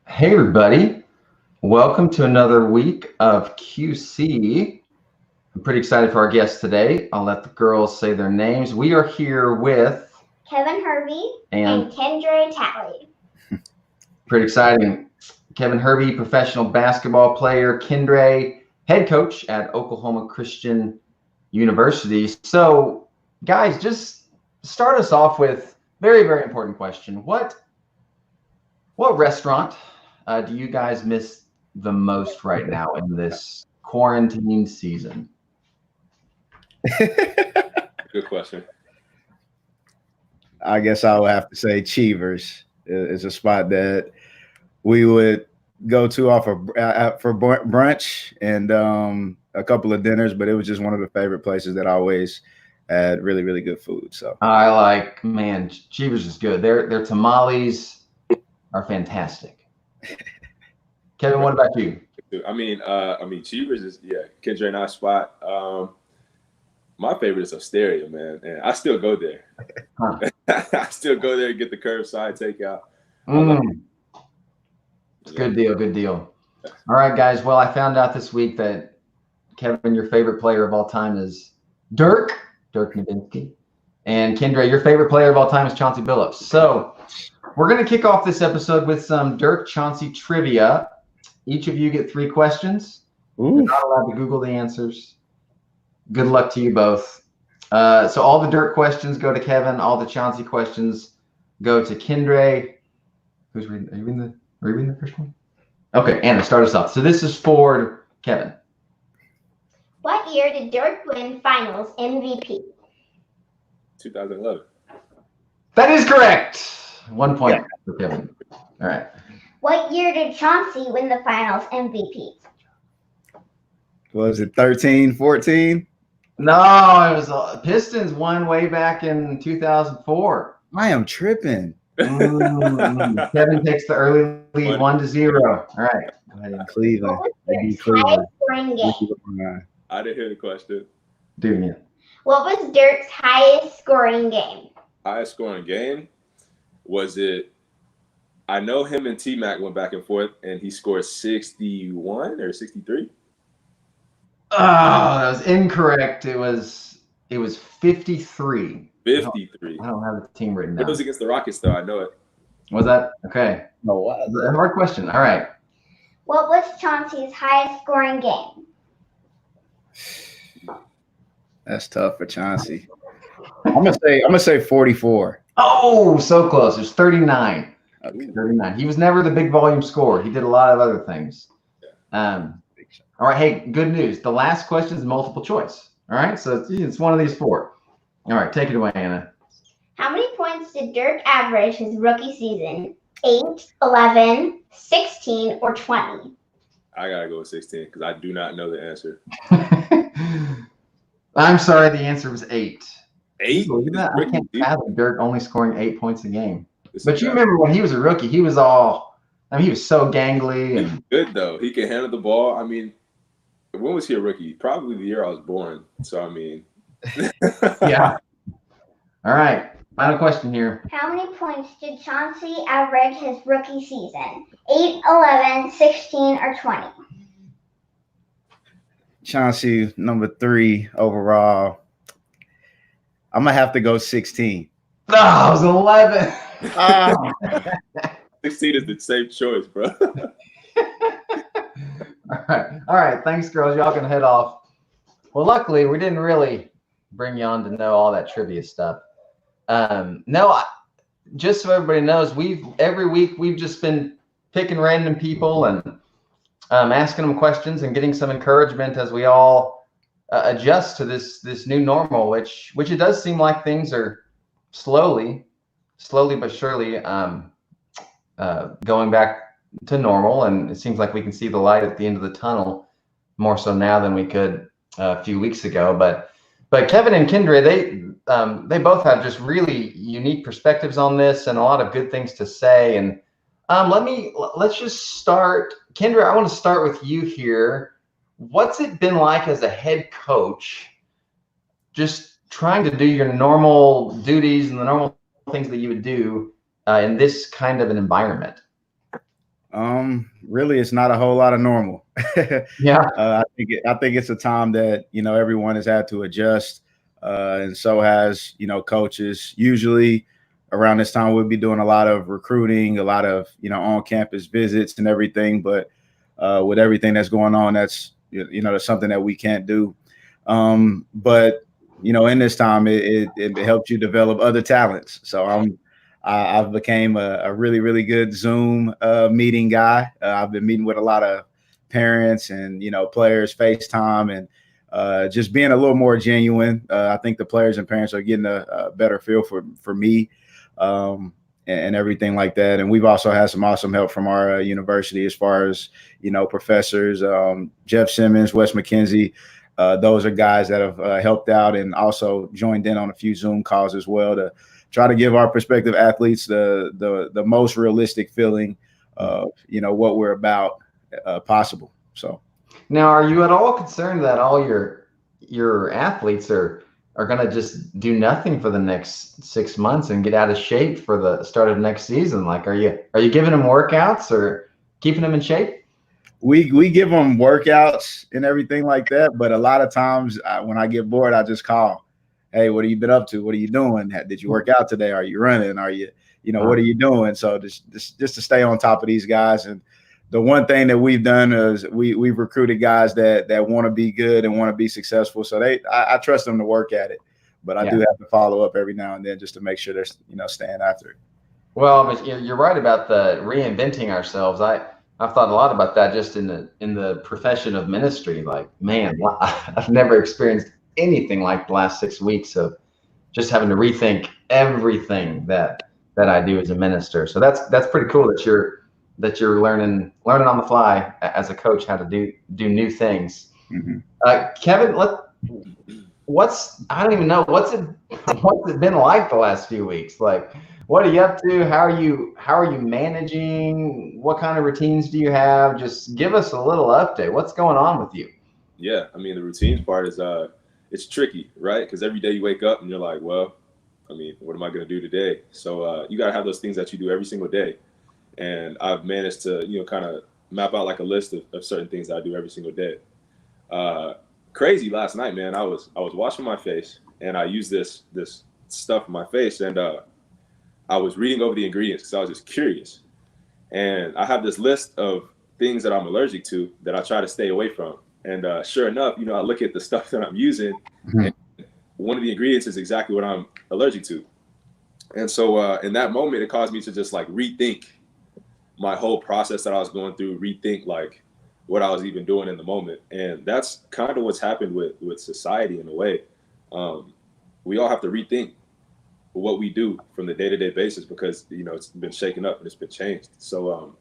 Hey everybody, welcome to another week of QC. I'm pretty excited for our guests today. I'll let the girls say their names. We are here with Kevin Hervey and Kendre Talley. Pretty exciting. Kevin Hervey, professional basketball player. Kendre, head coach at Oklahoma Christian University. So guys, just start us off with very, very important question. What restaurant do you guys miss the most right now in this quarantine season? Good question. I guess I would have to say Cheevers is a spot that we would go to for brunch and a couple of dinners, but it was just one of the favorite places that always had really, really good food. So Cheevers is good. Their tamales are fantastic. Kevin, what about you? I mean, Cheevers is Kendre and I spot. My favorite is Osteria, man, and I still go there. Huh. I still go there and get the curbside takeout. Good deal. All right, guys. Well, I found out this week that Kevin, your favorite player of all time is Dirk Nowitzki, and Kendre, your favorite player of all time is Chauncey Billups. So we're going to kick off this episode with some Dirk Chauncey trivia. Each of you get 3 questions. You're not allowed to Google the answers. Good luck to you both. So all the Dirk questions go to Kevin. All the Chauncey questions go to Kendre. Who's reading? Are you reading the first one? Okay, Anna, start us off. So this is for Kevin. What year did Dirk win Finals MVP? 2011. That is correct. 1 point for Kevin. All right. What year did Chauncey win the Finals MVP? Was it 13, 14? No, it was Pistons won way back in 2004. I am tripping. Kevin takes the early lead 1-0. All right. Cleveland. Highest scoring game? I didn't hear the question. Dude, What was Dirk's highest scoring game? Highest scoring game? Was it? I know him and T-Mac went back and forth, and he scored 61 or 63. Oh, that was incorrect. It was 53. 53. I don't have the team written It down. was against the Rockets, though. I know it. Was that? Okay. No, what? A hard question. All right. What was Chauncey's highest scoring game? That's tough for Chauncey. I'm gonna say 44. Oh, so close. It's 39. Okay. 39. He was never the big volume scorer. He did a lot of other things. All right. Hey, good news. The last question is multiple choice. All right. So it's one of these 4. All right. Take it away, Anna. How many points did Dirk average his rookie season? 8, 11, 16, or 20? I gotta go with 16 because I do not know the answer. I'm sorry. The answer was 8. 8? I can't fathom Dirk only scoring 8 points a game. But you remember when he was a rookie, he was he was so gangly. He's good, though. He can handle the ball. I mean, when was he a rookie? Probably the year I was born. So, I mean. Yeah. All right. Final question here. How many points did Chauncey average his rookie season? 8, 11, 16, or 20? Chauncey, number 3 overall. I'm gonna have to go 16. Oh, it was 11. 16 is the safe choice, bro. All right. Thanks, girls. Y'all can head off. Well, luckily, we didn't really bring you on to know all that trivia stuff. Just so everybody knows, every week we've just been picking random people and asking them questions and getting some encouragement as we all adjust to this new normal, which it does seem like things are slowly but surely going back to normal, and it seems like we can see the light at the end of the tunnel more so now than we could a few weeks ago. But Kevin and Kendre, they both have just really unique perspectives on this and a lot of good things to say. And let's just start. Kendre, I want to start with you here. What's it been like as a head coach, just trying to do your normal duties and the normal things that you would do in this kind of an environment? Really, it's not a whole lot of normal. Yeah. I think it's a time that, you know, everyone has had to adjust, and so has, you know, coaches. Usually around this time, we'll be doing a lot of recruiting, a lot of, you know, on-campus visits and everything. But with everything that's going on, that's, you know, that's something that we can't do. But you know, in this time, it helps you develop other talents. So I've became a really, really good Zoom meeting guy. I've been meeting with a lot of parents and, you know, players, FaceTime, and just being a little more genuine. I think the players and parents are getting a better feel for me, and everything like that. And we've also had some awesome help from our university as far as, you know, professors, Jeff Simmons, Wes McKenzie. Those are guys that have helped out and also joined in on a few Zoom calls as well to try to give our prospective athletes the most realistic feeling of, you know, what we're about possible. So Now, are you at all concerned that all your athletes are going to just do nothing for the next 6 months and get out of shape for the start of next season? Like, are you giving them workouts or keeping them in shape? We give them workouts and everything like that, but a lot of times when I get bored, I just call, "Hey, what have you been up to? What are you doing? Did you work out today? Are you running? Are you, you know, what are you doing?" So just to stay on top of these guys. And the one thing that we've done is we've recruited guys that want to be good and want to be successful. So I trust them to work at it, but I do have to follow up every now and then just to make sure they're, you know, staying after it. Well, but you're right about the reinventing ourselves. I've thought a lot about that just in the profession of ministry. Like, man, I've never experienced anything like the last 6 weeks of just having to rethink everything that I do as a minister. So that's pretty cool that you're learning on the fly as a coach how to do new things. Mm-hmm. Kevin, I don't even know what's it been like the last few weeks? Like, what are you up to? How are you managing? What kind of routines do you have? Just give us a little update. What's going on with you? Yeah, I mean, the routines part is it's tricky, right? Because every day you wake up and you're like, well, I mean, what am I going to do today? So you got to have those things that you do every single day. And I've managed to, you know, kind of map out like a list of certain things that I do every single day. Crazy last night, man. I was washing my face and I used this stuff on my face, and I was reading over the ingredients because I was just curious. And I have this list of things that I'm allergic to that I try to stay away from. And sure enough, you know, I look at the stuff that I'm using, and one of the ingredients is exactly what I'm allergic to. And so in that moment, it caused me to just like rethink my whole process that I was going through, rethink like what I was even doing in the moment. And that's kind of what's happened with society in a way. We all have to rethink what we do from the day-to-day basis because, you know, it's been shaken up and it's been changed. So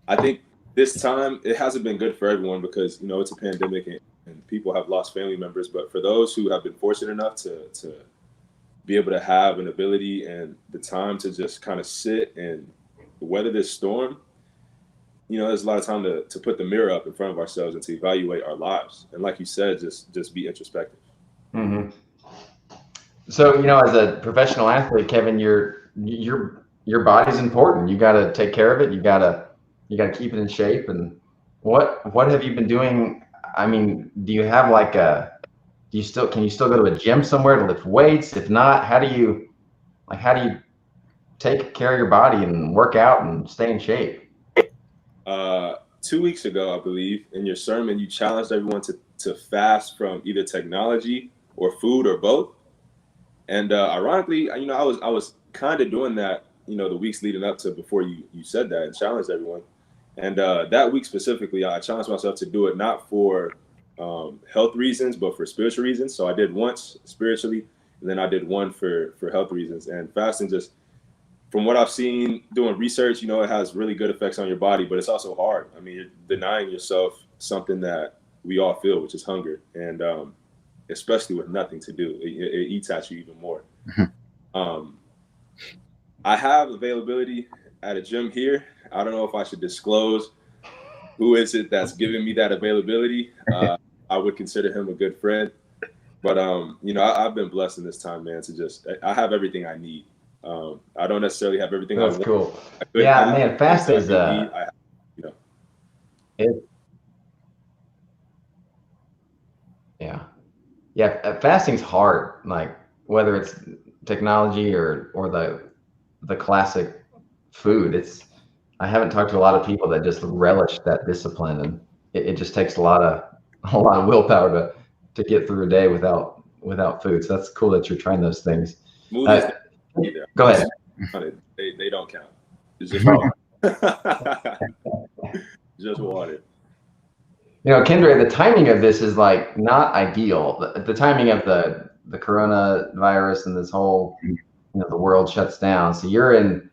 I think this time it hasn't been good for everyone because, you know, it's a pandemic and people have lost family members. But for those who have been fortunate enough to be able to have an ability and the time to just kind of sit and weather this storm, you know, there's a lot of time to put the mirror up in front of ourselves and to evaluate our lives. And like you said, just be introspective. Mm-hmm. So, you know, as a professional athlete, Kevin, your body's important. You got to take care of it. You got to keep it in shape. And what have you been doing? I mean, do you have like can you still go to a gym somewhere to lift weights? If not, how do you take care of your body and work out and stay in shape? 2 weeks ago, I believe, in your sermon, you challenged everyone to fast from either technology or food or both. And ironically, you know, I was kind of doing that, you know, the weeks leading up to before you said that and challenged everyone. And that week specifically, I challenged myself to do it not for health reasons, but for spiritual reasons. So I did once spiritually, and then I did one for health reasons. And fasting, just from what I've seen doing research, you know, it has really good effects on your body, but it's also hard. I mean, you're denying yourself something that we all feel, which is hunger. And especially with nothing to do, it eats at you even more. I have availability at a gym here. I don't know if I should disclose who is it that's giving me that availability. I would consider him a good friend, but you know, I've been blessed in this time, man, I have everything I need. I don't necessarily have everything I That's want. cool. I could Yeah, have man, fast things is that I do need. I have, you know. it, yeah, fasting's hard. Like whether it's technology or the classic food. I haven't talked to a lot of people that just relish that discipline, and it just takes a lot of willpower to get through a day without food. So that's cool that you're trying those things. Smoothies, Go ahead. they don't count. It's just Oh. water. Just water. You know, Kendre, the timing of this is like not ideal. The timing of the coronavirus and this whole, the world shuts down. So you're in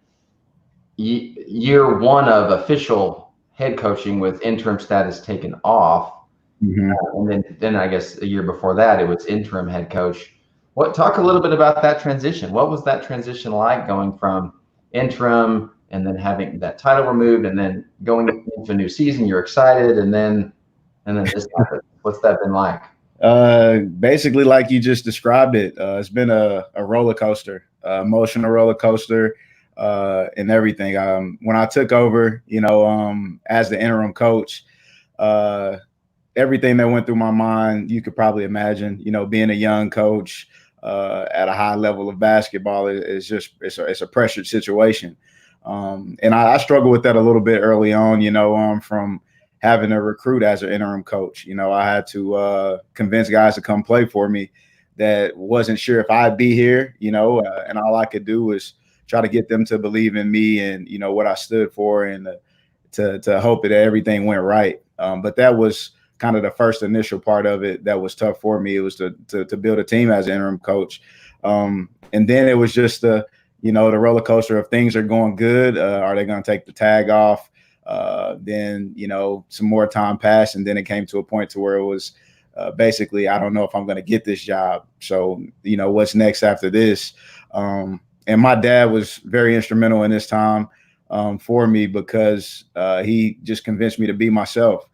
year one of official head coaching with interim status taken off. And then I guess a year before that, it was interim head coach. Talk a little bit about that transition. What was that transition like, going from interim and then having that title removed and then going into a new season? You're excited, and then this happened. What's that been like? Basically, like you just described it, it's been a roller coaster, emotional roller coaster, and everything. When I took over, as the interim coach, everything that went through my mind, you could probably imagine. Being a young coach at a high level of basketball it's a pressured situation, and I struggled with that a little bit early on. From having to recruit as an interim coach, I had to convince guys to come play for me that wasn't sure if I'd be here, and all I could do was try to get them to believe in me and what I stood for, and to hope that everything went right. But that was kind of the first initial part of it that was tough for me. It was to build a team as an interim coach. And then it was just the roller coaster of things are going good. Are they going to take the tag off? Then, some more time passed, and then it came to a point to where it was basically, I don't know if I'm going to get this job. So, what's next after this? And my dad was very instrumental in this time for me, because he just convinced me to be myself.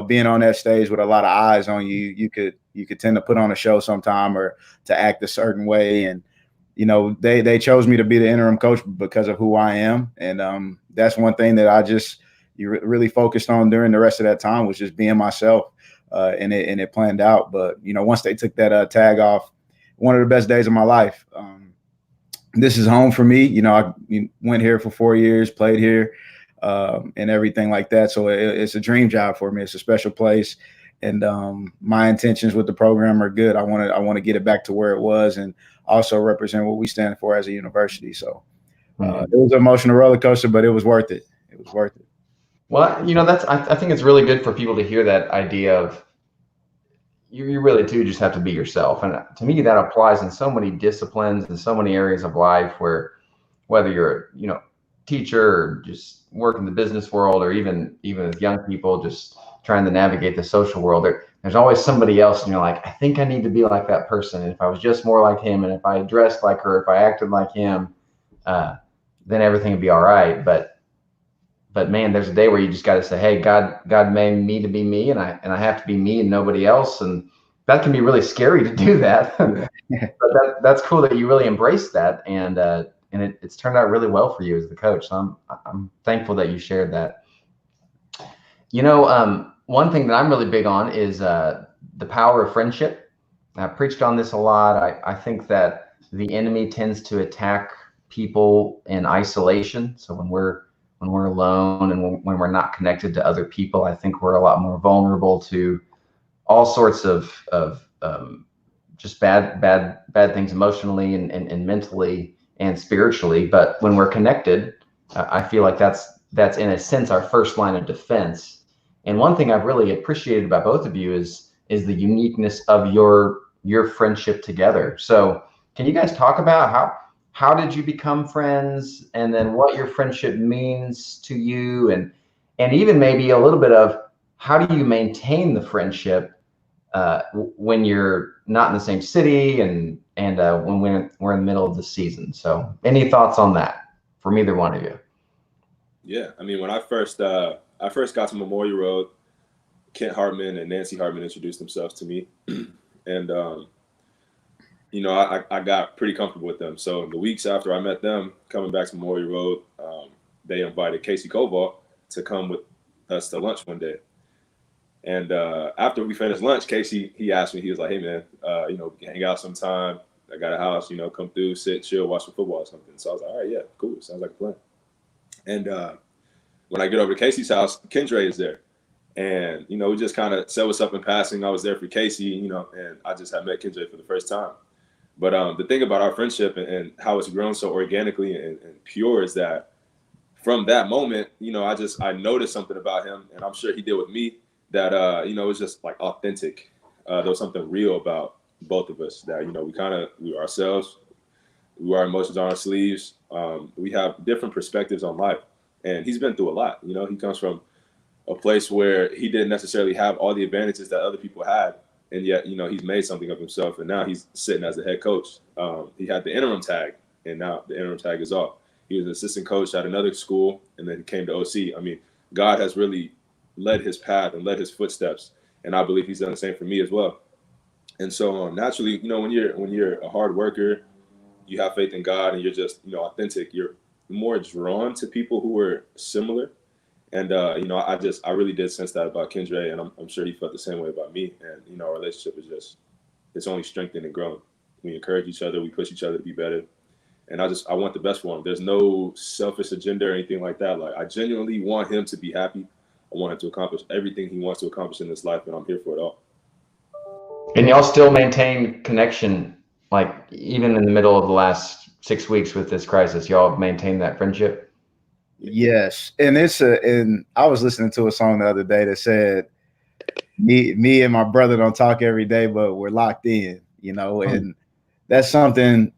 Being on that stage with a lot of eyes on you, you could tend to put on a show sometime or to act a certain way. And, they chose me to be the interim coach because of who I am. And that's one thing that I really focused on during the rest of that time, was just being myself. And it planned out. But, once they took that tag off, one of the best days of my life. This is home for me. I went here for 4 years, played here. And everything like that. So it's a dream job for me. It's a special place. And my intentions with the program are good. I want to get it back to where it was, and also represent what we stand for as a university. So it was an emotional roller coaster, but it was worth it. It was worth it. Well, I think it's really good for people to hear that idea of you really do just have to be yourself. And to me, that applies in so many disciplines and so many areas of life, where whether you're teacher or just work in the business world, or even with young people just trying to navigate the social world, there's always somebody else, and you're like, I think I need to be like that person. And if I was just more like him, and if I dressed like her, if I acted like him, then everything would be all right. But man, there's a day where you just got to say, hey, God made me to be me, and I have to be me and nobody else. And that can be really scary to do that. But that's cool that you really embrace that, and it's turned out really well for you as the coach. So I'm thankful that you shared that. One thing that I'm really big on is the power of friendship. I've preached on this a lot. I think that the enemy tends to attack people in isolation. So when we're alone and when we're not connected to other people, I think we're a lot more vulnerable to all sorts of just bad things emotionally and mentally and spiritually. But when we're connected, I feel like that's in a sense our first line of defense. And one thing I've really appreciated about both of you is the uniqueness of your friendship together. So can you guys talk about how did you become friends, and then what your friendship means to you, and even maybe a little bit of how do you maintain the friendship when you're not in the same city and when we're in the middle of the season. So any thoughts on that from either one of you? Yeah, I mean, when I first got to Memorial Road, Kent Hartman and Nancy Hartman introduced themselves to me, and you know, I got pretty comfortable with them. So the weeks after I met them, coming back to Memorial Road, they invited Casey Koval to come with us to lunch one day. And after we finished lunch, Casey, he asked me, he was like, hey, man, you know, we can hang out sometime. I got a house, you know, come through, sit, chill, watch some football or something. So I was like, all right, yeah, cool. Sounds like a plan. And when I get over to Casey's house, Kendre is there. And, you know, we just kind of said what's up in passing. I was there for Casey, you know, and I just had met Kendre for the first time. But the thing about our friendship and how it's grown so organically and pure is that from that moment, you know, I noticed something about him, and I'm sure he did with me, that, you know, it was just like authentic. There was something real about both of us that, you know, we were ourselves, we wear our emotions on our sleeves. We have different perspectives on life, and he's been through a lot. You know, he comes from a place where he didn't necessarily have all the advantages that other people had. And yet, you know, he's made something of himself, and now he's sitting as the head coach. He had the interim tag, and now the interim tag is off. He was an assistant coach at another school, and then he came to OC. I mean, God has really led his path and led his footsteps, and I believe he's done the same for me as well. And so naturally, you know, when you're a hard worker, you have faith in God, and you're just, you know, authentic, you're more drawn to people who are similar. And, you know, I really did sense that about Kendre, and I'm sure he felt the same way about me. And, you know, our relationship is it's only strengthened and grown. We encourage each other. We push each other to be better. And I want the best for him. There's no selfish agenda or anything like that. Like, I genuinely want him to be happy. I want him to accomplish everything he wants to accomplish in this life, and I'm here for it all. And y'all still maintain connection, like even in the middle of the last 6 weeks with this crisis, y'all have maintained that friendship? Yes. And and I was listening to a song the other day that said, me and my brother don't talk every day, but we're locked in, you know, and that's something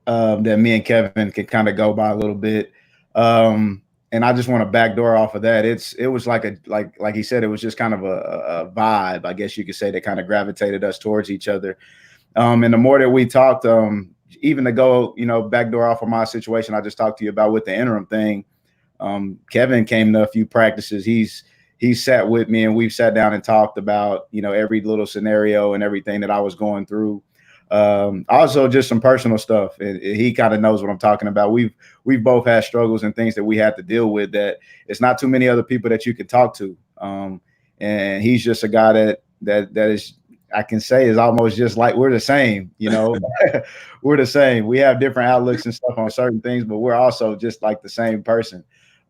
that me and Kevin can kind of go by a little bit. And I just want to backdoor off of that. It was like he said, it was just kind of a vibe, I guess you could say, that kind of gravitated us towards each other. And the more that we talked, even to go, you know, backdoor off of my situation I just talked to you about with the interim thing, Kevin came to a few practices. He's sat with me, and we've sat down and talked about, you know, every little scenario and everything that I was going through. Also just some personal stuff. And he kind of knows what I'm talking about. We've both had struggles and things that we had to deal with that it's not too many other people that you can talk to. And he's just a guy that is, I can say, is almost just like we're the same, you know. We're the same. We have different outlooks and stuff on certain things, but we're also just like the same person.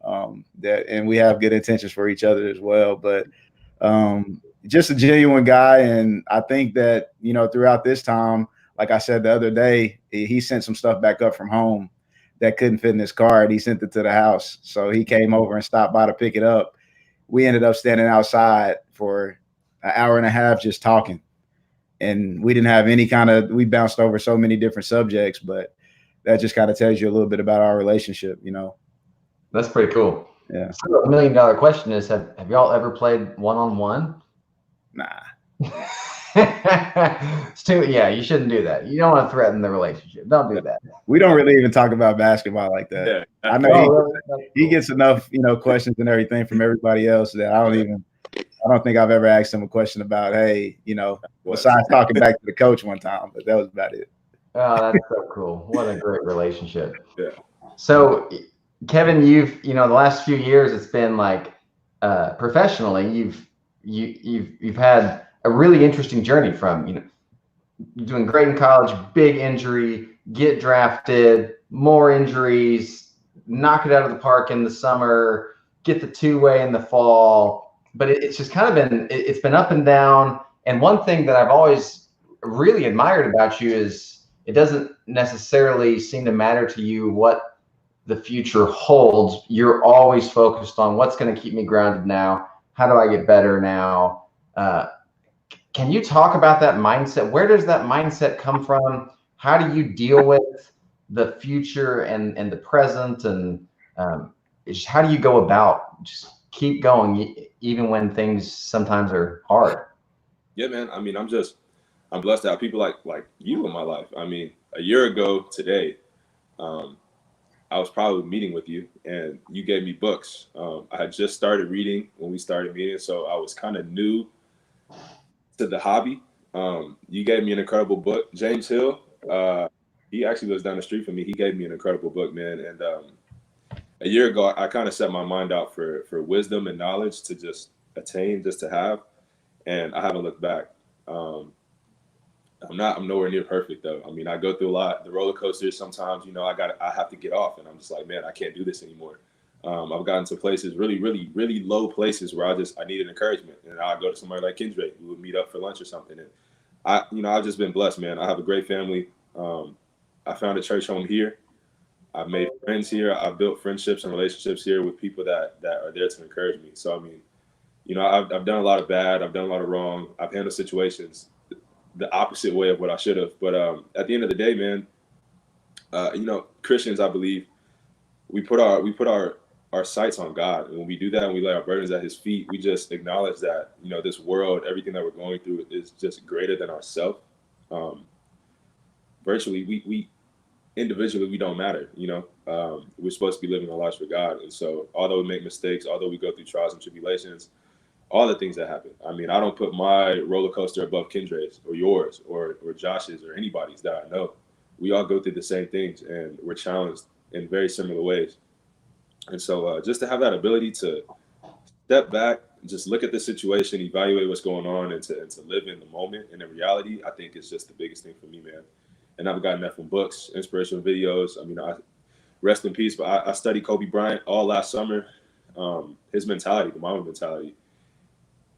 And we have good intentions for each other as well. But just a genuine guy. And I think that, you know, throughout this time, like I said the other day, he sent some stuff back up from home that couldn't fit in his car, and he sent it to the house. So he came over and stopped by to pick it up. We ended up standing outside for an hour and a half just talking. And we didn't have we bounced over so many different subjects, but that just kind of tells you a little bit about our relationship, you know. That's pretty cool. Yeah. So $1 million question is, have y'all ever played one-on-one? Nah. Yeah, you shouldn't do that. You don't want to threaten the relationship. Don't do that. We don't really even talk about basketball like that. Yeah. I know he gets enough, you know, questions and everything from everybody else that I don't think I've ever asked him a question about, hey, you know, besides talking back to the coach one time, but that was about it. Oh, that's so cool. What a great relationship. Yeah. So, Kevin, you know, the last few years, it's been like professionally, you've had a really interesting journey from, you know, doing great in college, big injury, get drafted, more injuries, knock it out of the park in the summer, get the two-way in the fall. But it's just kind of it's been up and down. And one thing that I've always really admired about you is it doesn't necessarily seem to matter to you what the future holds. You're always focused on what's going to keep me grounded now. How do I get better now? Can you talk about that mindset? Where does that mindset come from? How do you deal with the future and the present? And how do you go about just keep going even when things sometimes are hard? Yeah, man. I mean, I'm blessed to have people like you in my life. I mean, a year ago today, I was probably meeting with you, and you gave me books. I had just started reading when we started meeting, so I was kind of new to the hobby. You gave me an incredible book, James Hill, He actually lives down the street from me. He gave me an incredible book, man. And a year ago, I kind of set my mind out for wisdom and knowledge to just attain, just to have, and I haven't looked back. I'm nowhere near perfect though. I mean, I go through a lot. The roller coasters sometimes, you know, I have to get off, and I'm just like, man, I can't do this anymore. I've gotten to places, really, really, really low places where I needed encouragement, and I'll go to somebody like Kendre, who would meet up for lunch or something. And I've just been blessed, man. I have a great family. I found a church home here. I've made friends here. I've built friendships and relationships here with people that are there to encourage me. So, I mean, you know, I've done a lot of bad. I've done a lot of wrong. I've handled situations the opposite way of what I should have. But at the end of the day, man, you know, Christians, I believe, we put our sights on God. And when we do that and we lay our burdens at his feet, we just acknowledge that, you know, this world, everything that we're going through is just greater than ourselves. Virtually, we individually, we don't matter, you know. We're supposed to be living our lives for God. And so although we make mistakes, although we go through trials and tribulations, all the things that happen. I mean, I don't put my roller coaster above Kendre's or yours or Josh's or anybody's that I know. We all go through the same things, and we're challenged in very similar ways. And so just to have that ability to step back, just look at the situation, evaluate what's going on, and to live in the moment and in reality, I think is just the biggest thing for me, man. And I've gotten that from books, inspirational videos. I mean, I rest in peace, but I studied Kobe Bryant all last summer. His mentality, the Mamba mentality.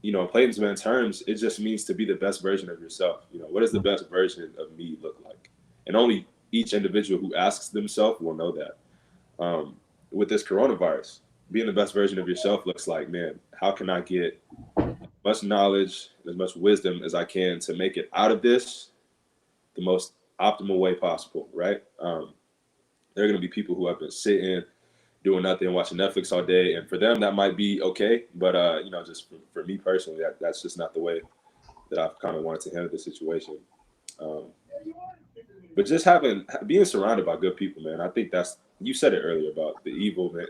You know, in Playton's man terms, it just means to be the best version of yourself. You know, what does the best version of me look like? And only each individual who asks themselves will know that. With this coronavirus, being the best version of yourself looks like, man, how can I get as much knowledge, as much wisdom as I can to make it out of this the most optimal way possible, right? There are going to be people who have been sitting, doing nothing, watching Netflix all day, and for them that might be okay, but you know, just for me personally, that's just not the way that I've kind of wanted to handle the situation. But just being surrounded by good people, man, I think that's, you said it earlier about the evil, man,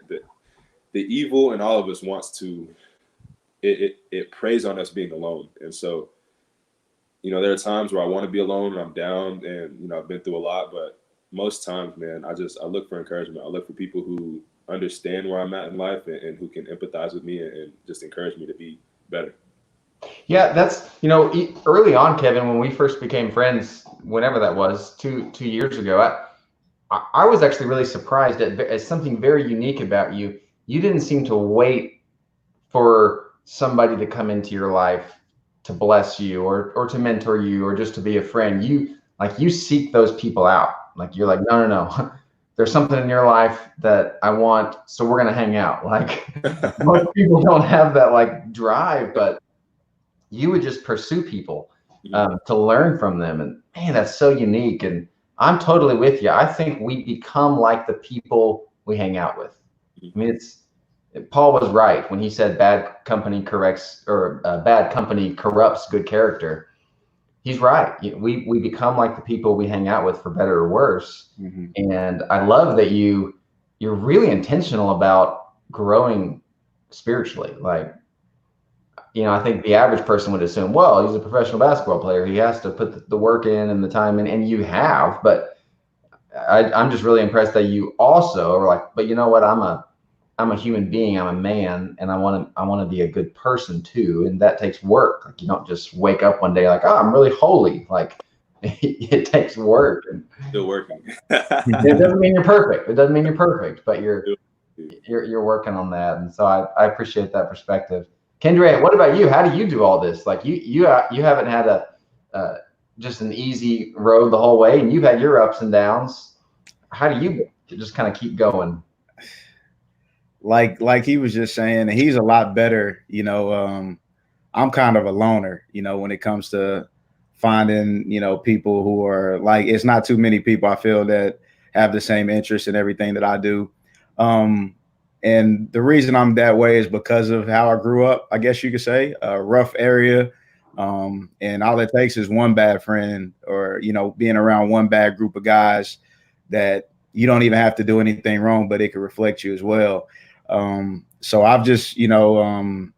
the evil in all of us wants to, it preys on us being alone. And so, you know, there are times where I want to be alone and I'm down, and, you know, I've been through a lot, but most times, man, I look for encouragement. I look for people who understand where I'm at in life and who can empathize with me and just encourage me to be better. Yeah, that's, you know, early on, Kevin, when we first became friends, whenever that was, two years ago, I was actually really surprised at something very unique about you. You didn't seem to wait for somebody to come into your life to bless you or to mentor you or just to be a friend. You seek those people out. Like, you're like, no. There's something in your life that I want, so we're gonna hang out. Like, most people don't have that like drive, but you would just pursue people to learn from them. And man, that's so unique. And I'm totally with you. I think we become like the people we hang out with. I mean, Paul was right when he said bad company corrupts good character. He's right. We become like the people we hang out with, for better or worse. Mm-hmm. And I love that you're really intentional about growing spiritually. Like, you know, I think the average person would assume, well, he's a professional basketball player, he has to put the work in and the time in, and you have. But I'm just really impressed that you also are like, but you know what? I'm a human being. I'm a man, and I want to be a good person too, and that takes work. Like, you don't just wake up one day like, oh, I'm really holy. Like, it takes work. And still working. It doesn't mean you're perfect. It doesn't mean you're perfect, but you're working on that. And so I appreciate that perspective. Kendre, what about you? How do you do all this? Like, you haven't had just an easy road the whole way, and you've had your ups and downs. How do you just kind of keep going? Like he was just saying, and he's a lot better, you know. I'm kind of a loner, you know, when it comes to finding, you know, people who are like, it's not too many people I feel that have the same interest in everything that I do. And the reason I'm that way is because of how I grew up, I guess you could say, a rough area. And all it takes is one bad friend, or, you know, being around one bad group of guys that you don't even have to do anything wrong, but it could reflect you as well. So I've just, you know,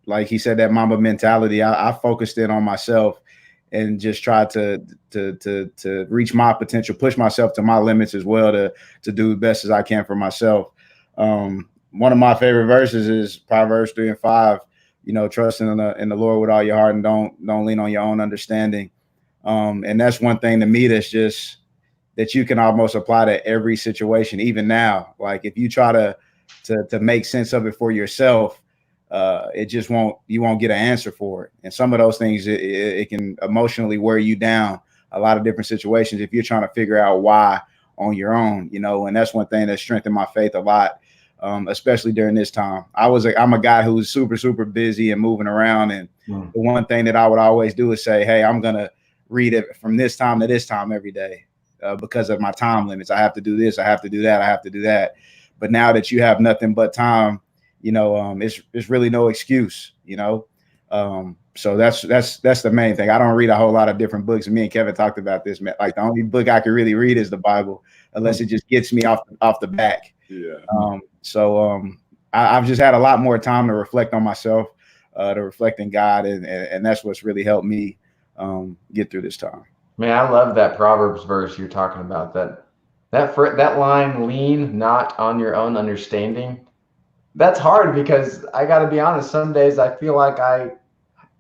like he said, that Mamba mentality, I focused in on myself, and just try to reach my potential, push myself to my limits as well, to do the best as I can for myself. One of my favorite verses is Proverbs 3:5. Trust in the Lord with all your heart and don't lean on your own understanding. And that's one thing to me that's just that you can almost apply to every situation, even now. Like if you try to make sense of it for yourself, you won't get an answer for it. And some of those things, it can emotionally wear you down. A lot of different situations if you're trying to figure out why on your own, and that's one thing that strengthened my faith a lot, especially during this time. I'm a guy who's super, super busy and moving around. And the one thing that I would always do is say, hey, I'm going to read it from this time to this time every day because of my time limits. I have to do this. I have to do that. I have to do that. But now that you have nothing but time, it's really no excuse, so that's the main thing. I don't read a whole lot of different books. Me and Kevin talked about this, man. Like the only book I can really read is the Bible, unless it just gets me off the back. Yeah. I've just had a lot more time to reflect on myself, to reflect in God, and that's what's really helped me get through this time. Man, I love that Proverbs verse you're talking about. That line, lean not on your own understanding. That's hard because I got to be honest. Some days I feel like I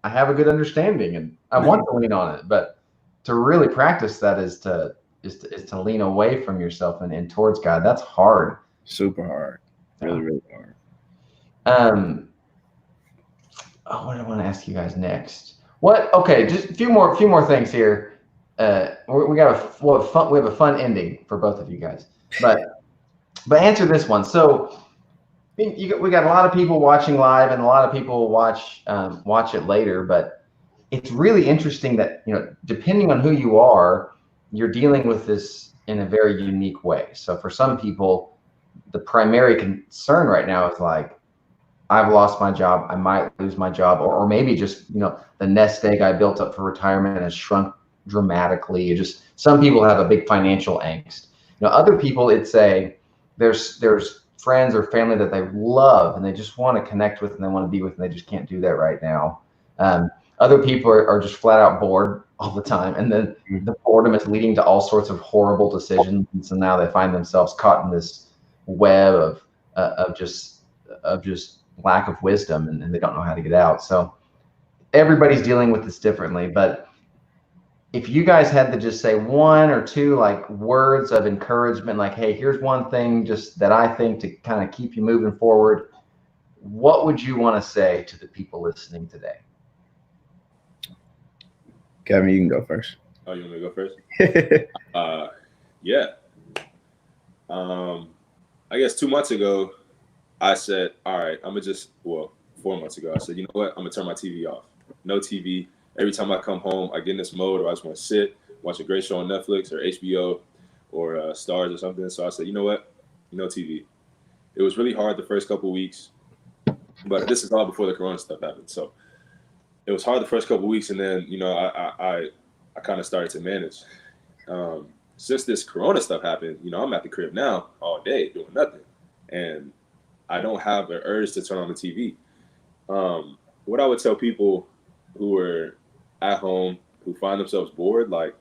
have a good understanding and I want to lean on it, but to really practice that is to lean away from yourself and towards God. That's hard. Super hard. Really, really hard. What do I want to ask you guys next? Okay, just a few more things here. We have a fun ending for both of you guys, but answer this one. So we got a lot of people watching live, and a lot of people watch it later. But it's really interesting that depending on who you are, you're dealing with this in a very unique way. So for some people, the primary concern right now is like, I've lost my job, I might lose my job, or maybe just the nest egg I built up for retirement has shrunk dramatically. Some people have a big financial angst. Other people, it's there's friends or family that they love and they just want to connect with and they want to be with, and they just can't do that right now. Other people are just flat out bored all the time, and then the boredom is leading to all sorts of horrible decisions, and so now they find themselves caught in this web of just lack of wisdom, and they don't know how to get out. So everybody's dealing with this differently, but if you guys had to just say one or two like words of encouragement, like, hey, here's one thing just that I think to kind of keep you moving forward, what would you want to say to the people listening today? Kevin, you can go first. Oh, you want me to go first? Yeah. I guess 2 months ago, I said, all right, 4 months ago, I said, you know what? I'm going to turn my TV off. No TV. Every time I come home, I get in this mode where I just want to sit, watch a great show on Netflix or HBO or Starz or something. So I said, you know what? No TV. It was really hard the first couple of weeks, but this is all before the Corona stuff happened. So it was hard the first couple of weeks, and then, I kind of started to manage. Since this Corona stuff happened, I'm at the crib now all day doing nothing, and I don't have an urge to turn on the TV. What I would tell people who are at home, who find themselves bored, like,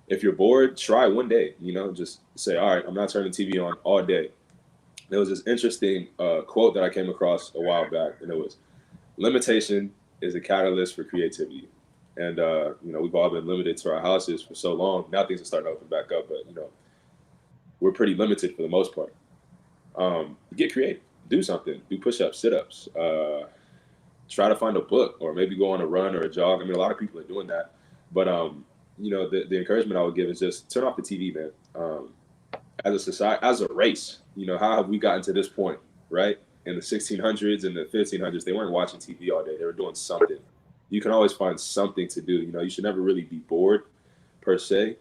if you're bored, try one day, just say, all right, I'm not turning the TV on all day. There was this interesting quote that I came across a while back, and it was, limitation is a catalyst for creativity. And, we've all been limited to our houses for so long. Now things are starting to open back up, but, we're pretty limited for the most part. Get creative, do something, do push-ups, sit-ups, try to find a book, or maybe go on a run or a jog. I mean, a lot of people are doing that, but the encouragement I would give is just turn off the TV, man. As a society, as a race, how have we gotten to this point, right? In the 1600s and the 1500s, they weren't watching TV all day. They were doing something. You can always find something to do. You should never really be bored per se.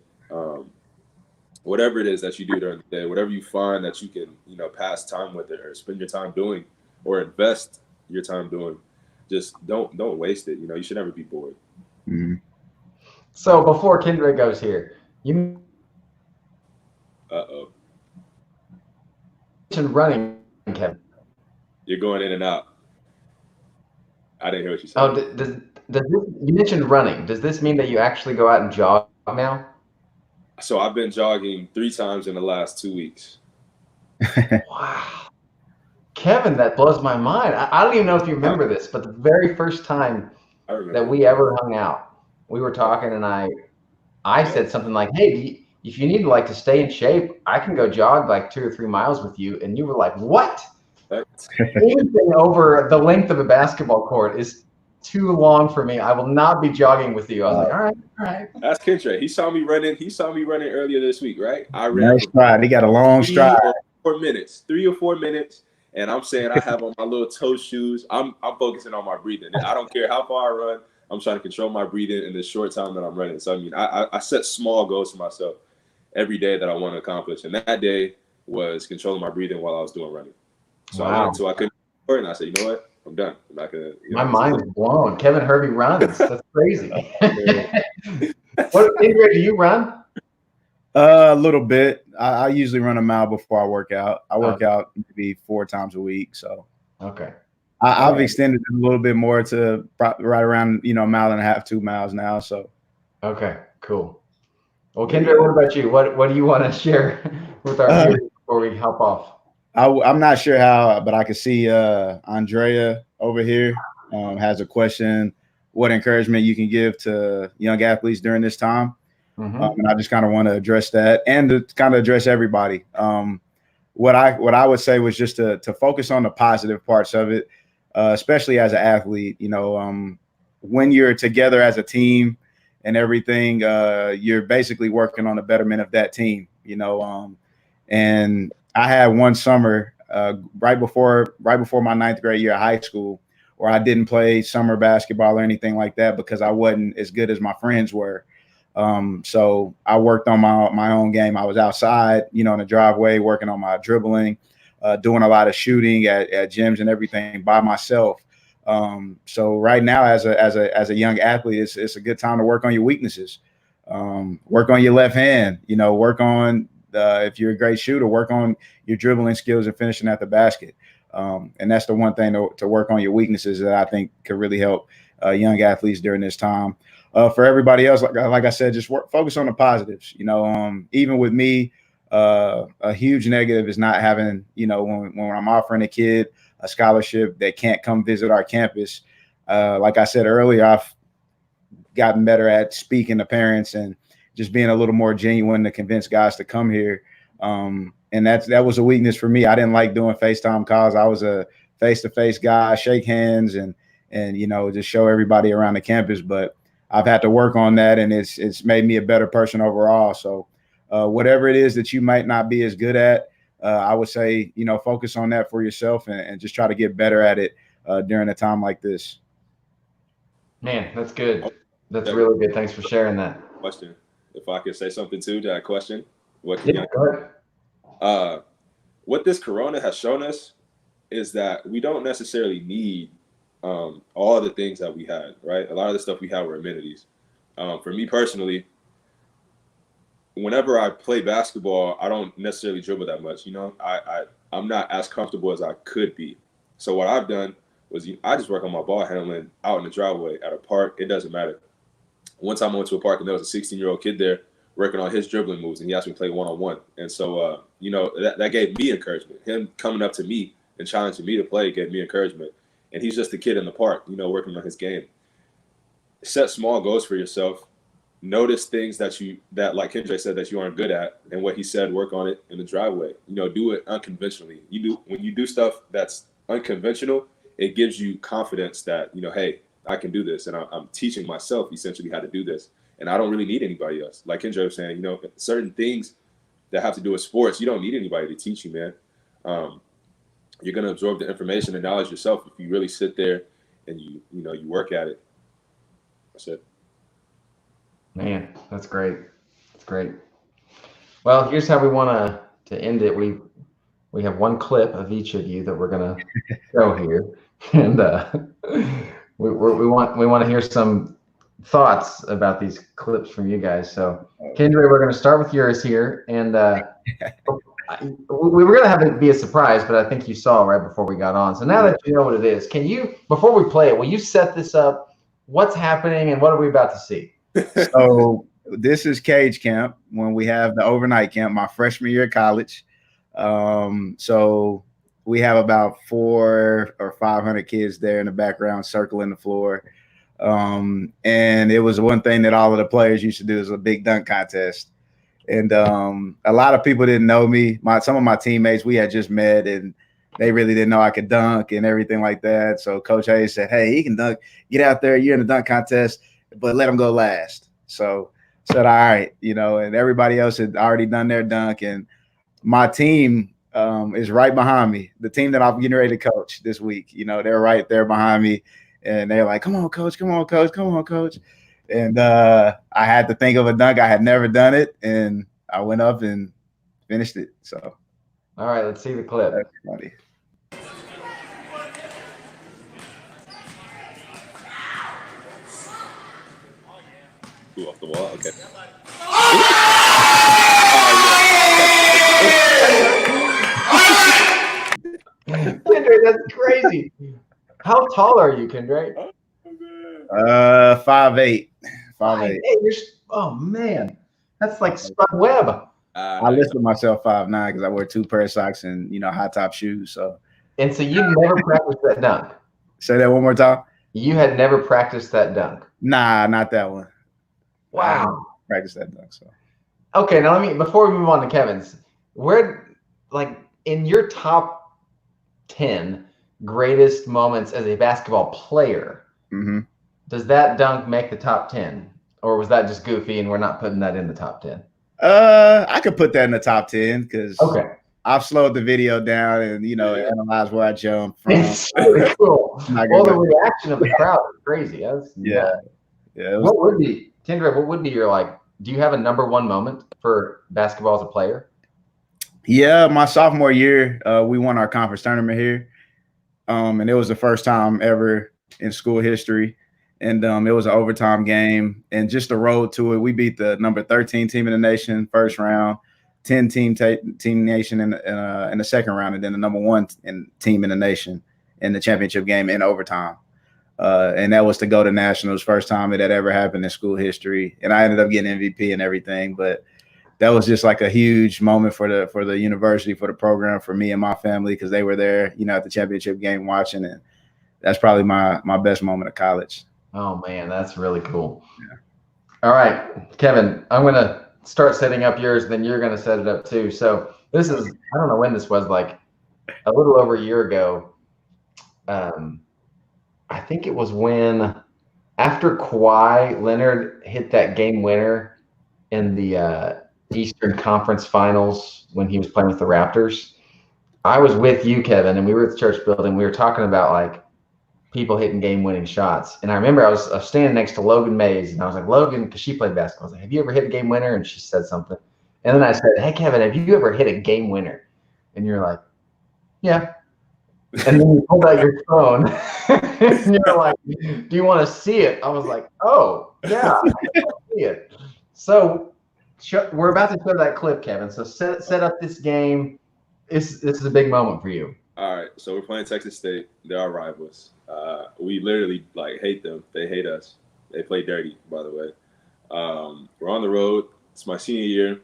Whatever it is that you do during the day, whatever you find that you can, pass time with it or spend your time doing or invest your time doing, just don't waste it. You should never be bored. Mm-hmm. So before Kendre goes here, you mentioned running, Kevin. You're going in and out. I didn't hear what you said. You mentioned running. Does this mean that you actually go out and jog now? So I've been jogging 3 times in the last 2 weeks. Wow. Kevin, that blows my mind. I don't even know if you remember this, but the very first time that we ever hung out, we were talking, and I said something like, "Hey, if you need to stay in shape, I can go jog like 2 or 3 miles with you." And you were like, "What? Anything over the length of a basketball court is too long for me. I will not be jogging with you." I was like, all right. That's Kendre. He saw me running earlier this week, right? I ran. Nice stride. He got a long stride. 3 or 4 minutes. And I'm saying I have on my little toe shoes. I'm focusing on my breathing. I don't care how far I run. I'm trying to control my breathing in the short time that I'm running. So, I mean, I set small goals for myself every day that I want to accomplish. And that day was controlling my breathing while I was doing running. So I went until I couldn't, and I said, you know what? I'm done. I'm not gonna. My mind is blown. Kevin Hervey runs. That's crazy. What Kendre, do you run? A little bit. I usually run a mile before I work out. I work out maybe 4 times a week. So okay, I've extended it a little bit more to right around a mile and a half, 2 miles now. So okay, cool. Well, Kendre, what about you? What do you want to share with our viewers before we hop off? I'm not sure how, but I can see Andrea over here has a question. What encouragement you can give to young athletes during this time? And I just kind of want to address that and to kind of address everybody. What I would say was just to focus on the positive parts of it, especially as an athlete. When you're together as a team and everything, you're basically working on the betterment of that team. And I had one summer right before my 9th grade year of high school where I didn't play summer basketball or anything like that because I wasn't as good as my friends were. So I worked on my own game. I was outside, in the driveway, working on my dribbling, doing a lot of shooting at gyms and everything by myself. So right now, as a young athlete, it's a good time to work on your weaknesses. Work on your left hand. Work on if you're a great shooter, work on your dribbling skills and finishing at the basket. And that's the one thing to work on your weaknesses that I think could really help young athletes during this time. For everybody else, like I said, just focus on the positives. Even with me, a huge negative is not having, when I'm offering a kid a scholarship that can't come visit our campus. Like I said earlier, I've gotten better at speaking to parents and just being a little more genuine to convince guys to come here. And that was a weakness for me. I didn't like doing FaceTime calls. I was a face-to-face guy, shake hands and just show everybody around the campus. But I've had to work on that, and it's made me a better person overall. So whatever it is that you might not be as good at, I would say, focus on that for yourself and just try to get better at it during a time like this. Man, that's good. That's really good. Thanks for sharing that. Question. If I could say something too to that question. Go ahead. What this corona has shown us is that we don't necessarily need all the things that we had, right? A lot of the stuff we had were amenities. For me personally, whenever I play basketball, I don't necessarily dribble that much. I'm not as comfortable as I could be. So what I've done was I just work on my ball handling out in the driveway at a park. It doesn't matter. One time I went to a park and there was a 16-year-old kid there working on his dribbling moves, and he asked me to play one-on-one. And so, that gave me encouragement. Him coming up to me and challenging me to play gave me encouragement. And he's just a kid in the park, working on his game. Set small goals for yourself. Notice things that like Kendre said, that you aren't good at. And what he said, work on it in the driveway. Do it unconventionally. When you do stuff that's unconventional, it gives you confidence that, hey, I can do this. And I'm teaching myself essentially how to do this. And I don't really need anybody else. Like Kendre was saying, certain things that have to do with sports, you don't need anybody to teach you, man. You're going to absorb the information and knowledge yourself if you really sit there and you work at it. That's it. Man, that's great. That's great. Well, here's how we want to end it. We have one clip of each of you that we're going to show here. And we want to hear some thoughts about these clips from you guys. So, Kendre, we're going to start with yours here. And we were going to have it be a surprise, but I think you saw right before we got on. So now that you know what it is, can you, before we play it, will you set this up What's happening and what are we about to see? So this is Cage Camp when we have the overnight camp, my freshman year of college. So we have about 400 or 500 kids there in the background circling the floor. And it was one thing that all of the players used to do is a big dunk contest. And a lot of people didn't know me. Some of my teammates, we had just met, and they really didn't know I could dunk and everything like that. So Coach Hayes said, hey, he can dunk. Get out there. You're in the dunk contest, but let him go last. So I said, all right, and everybody else had already done their dunk. And my team is right behind me. The team that I'm getting ready to coach this week, they're right there behind me. And they're like, come on, coach, come on, coach, come on, coach. And I had to think of a dunk. I had never done it. And I went up and finished it. So. All right, let's see the clip. That's funny. Ooh, off the wall. Okay. Kendre, that's crazy. How tall are you, Kendre? 5'8". 5'8". Oh man, that's like spun web. I listed myself 5'9" because I wear 2 pair of socks and high top shoes. So. And so you never practiced that dunk. Say that one more time. You had never practiced that dunk. Nah, not that one. Wow. Practice that dunk. So. Okay, now before we move on to Kevin's, where, like, in your top 10 greatest moments as a basketball player, does that dunk make the top 10, or was that just goofy and we're not putting that in the top 10? I could put that in the top 10 because I've slowed the video down and analyzed where I jumped from. It's really cool. Well, the reaction of the crowd is crazy. Yeah. What would be, Kendre, what would be your, like, do you have a number one moment for basketball as a player? Yeah, my sophomore year, we won our conference tournament here. And it was the first time ever in school history. And it was an overtime game. And just the road to it, we beat the number 13 team in the nation first round, 10 team nation in the second round, and then the number 1 team in the nation in the championship game in overtime. And that was to go to nationals, first time it had ever happened in school history. And I ended up getting MVP and everything. But that was just like a huge moment for the university, for the program, for me and my family, because they were there, at the championship game watching it. That's probably my best moment of college. Oh man, that's really cool. Yeah. All right, Kevin, I'm going to start setting up yours, then you're going to set it up too. So this is, I don't know when this was, like a little over a year ago. I think it was when, after Kawhi Leonard hit that game winner in the Eastern Conference Finals when he was playing with the Raptors. I was with you, Kevin, and we were at the church building. We were talking about, like, people hitting game-winning shots. And I remember I was standing next to Logan Mays, and I was like, Logan, because she played basketball. I was like, have you ever hit a game winner? And she said something. And then I said, hey, Kevin, have you ever hit a game winner? And you're like, yeah. And then you pulled out your phone, and you're like, do you want to see it? I was like, oh, yeah, I want to see it. So we're about to show that clip, Kevin. So set up this game. This is a big moment for you. All right, so we're playing Texas State. They're our rivals. We literally hate them. They hate us. They play dirty, by the way. We're on the road. It's my senior year.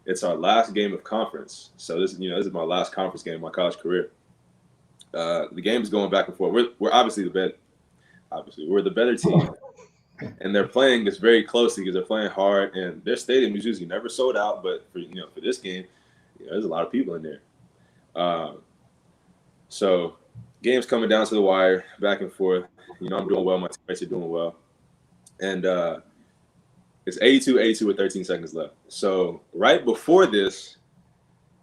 It's our last game of conference. So this is my last conference game of my college career. The game is going back and forth. We're obviously the better. Obviously, we're the better team, and they're playing this very closely because they're playing hard. And their stadium is usually never sold out, but for this game, there's a lot of people in there. So game's coming down to the wire, back and forth. I'm doing well. My teammates are doing well. And it's 82-82 with 13 seconds left. So right before this,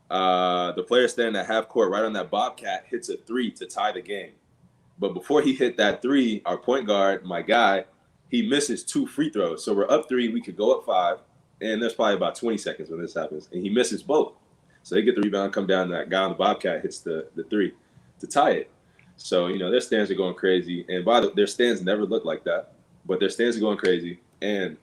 the player standing at half court right on that Bobcat hits a 3 to tie the game. But before he hit that 3, our point guard, my guy, he misses 2 free throws. So we're up 3. We could go up 5. And there's probably about 20 seconds when this happens. And he misses both. So they get the rebound, come down. That guy on the Bobcat hits the 3 to tie it. So, their stands are going crazy. And their stands never look like that. But their stands are going crazy. And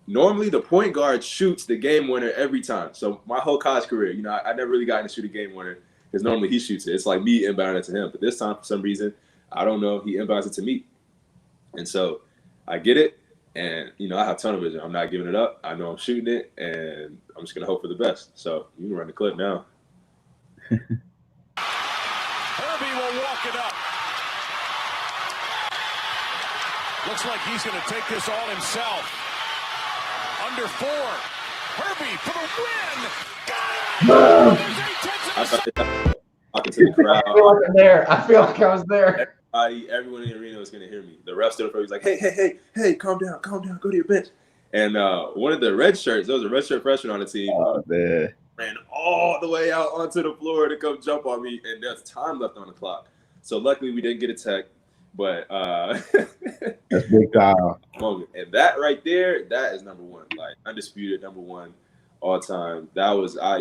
normally the point guard shoots the game winner every time. So my whole college career, I never really gotten to shoot a game winner because normally he shoots it. It's like me inbounding it to him. But this time, for some reason, I don't know, he inbounds it to me. And so I get it. And, you know, I have tunnel vision. I'm not giving it up. I know I'm shooting it, and I'm just going to hope for the best. So you can run the clip now. Hervey will walk it up. Looks like he's going to take this all himself. Under 4. Hervey for the win. Got it. Talking to the crowd. I feel like I'm there. I feel like I was there. Everyone in the arena was going to hear me. The ref stood up. He was like, hey, calm down, go to your bench. And one of the red shirts, there was a red shirt freshman on the team, ran all the way out onto the floor to come jump on me, and there's time left on the clock. So luckily we didn't get a tech, but that's big time. Moment. And that right there, that is number one, like undisputed number one all time. That was I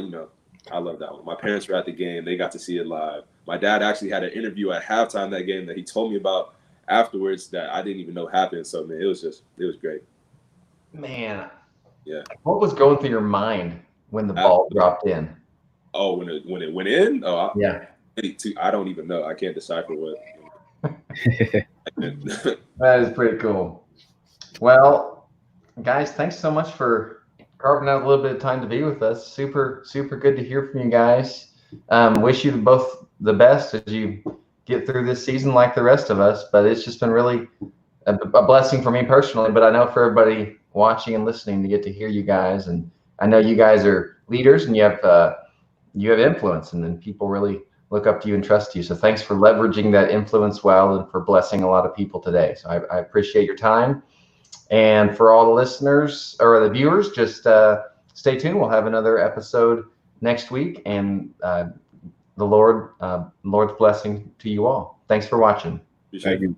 love that one. My parents were at the game. They got to see it live. My dad actually had an interview at halftime that game that he told me about afterwards that I didn't even know happened. So, man, it was great. Man. Yeah. What was going through your mind when the ball dropped in? Oh, when it went in? Oh, yeah. I don't even know. I can't decipher what. That is pretty cool. Well, guys, thanks so much for carving out a little bit of time to be with us. Super, super good to hear from you guys. Wish you both the best as you get through this season like the rest of us. But it's just been really a blessing for me personally, but I know for everybody watching and listening to get to hear you guys. And I know you guys are leaders and you have influence, and then people really look up to you and trust you. So thanks for leveraging that influence well and for blessing a lot of people today. So I appreciate your time. And for all the listeners or the viewers, just stay tuned. We'll have another episode next week, and the Lord's blessing to you all. Thanks for watching. Thank you.